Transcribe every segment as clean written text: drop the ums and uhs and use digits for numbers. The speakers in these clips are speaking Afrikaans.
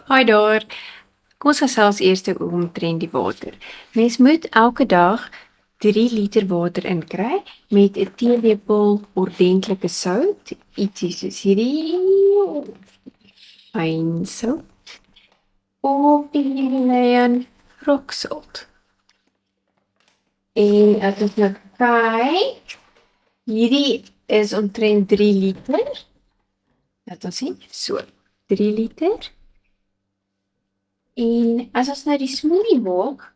Hi daar. Kom ons gesels eers omtrent die water. Mens moet elke dag 3 liter water inkry met 'n teelepel ordentlike sout, ietsie soos hierdie fyn sout of die Himalayan rock salt. En as ons nou kyk, hierdie is omtrent 3 liter. Laat ons sien, so 3 liter. En as ons nou die smoothie maak,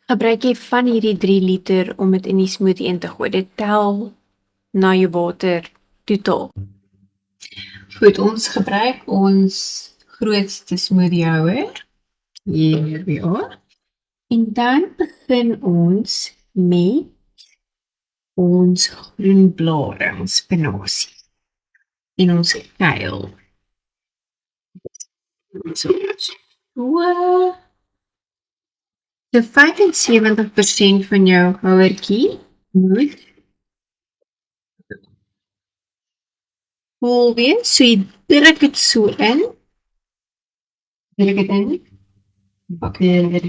gebruik jy van hierdie 3 liter om dit in die smoothie in te gooi. Dit tel na jou water totaal. Goed, ons gebruik ons grootste smoothie houer. Here we are. En dan begin ons met ons groen blare, ons spinasie en ons kale. So 75% van jou houertjie moet vol wees. So jy druk dit so in. Druk dit in.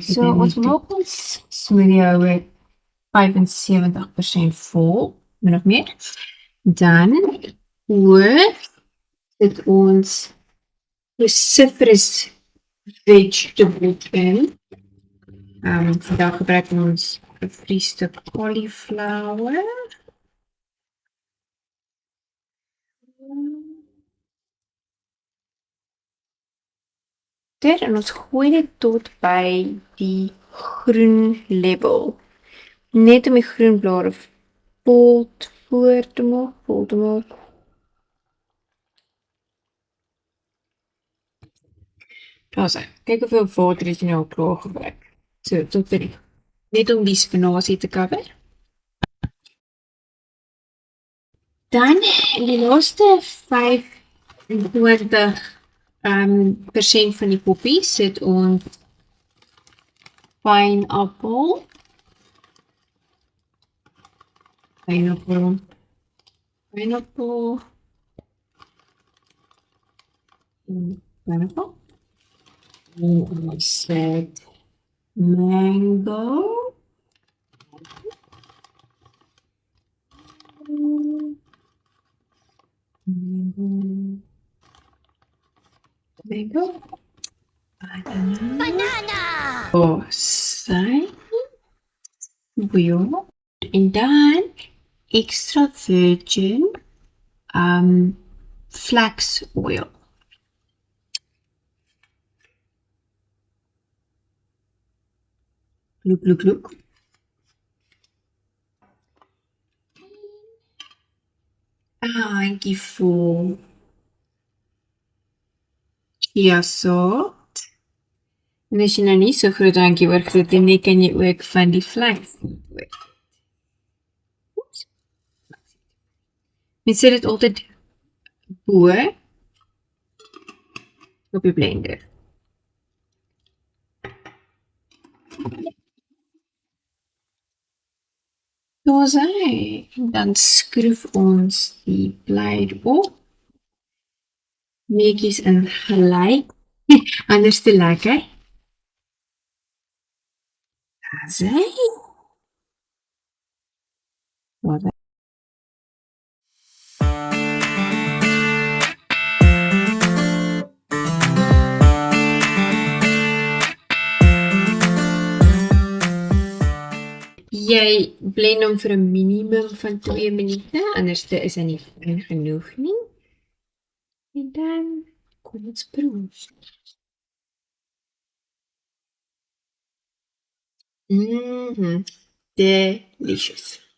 So ons maak ons smoothie houer 75% vol, min of meer. Dan sit ons cruciferous vegetables in. Vandaag gebruik ons gevriesde cauliflower. En ons gooi dit tot by die groen level. Net om die groen blare vol te maak. Daar sy. Kyk hoeveel water het jy nou al klaar gebruik. So, tot 3. Net om die spinasie te cover. Dan die laaste 25% van die poppie sit ons pineapple. En ons sit mango. Banana. Sy bouillon. En dan extra virgin flax oil. Look. 'n handjie vol chia salt. En as jy nou nie so groot handjie oorgesit het, kan jy ook van die flax oor. Mens sit dit altyd bo op die blender. Daar's hy. Dan skroef ons die blade op. Netjies in gelyk. Anders te lekker. Daar's hy. Jy blend hom vir 'n minimum van 2 minute, anders is hy nie fyn genoeg nie. En dan kom ons proe. Delicious.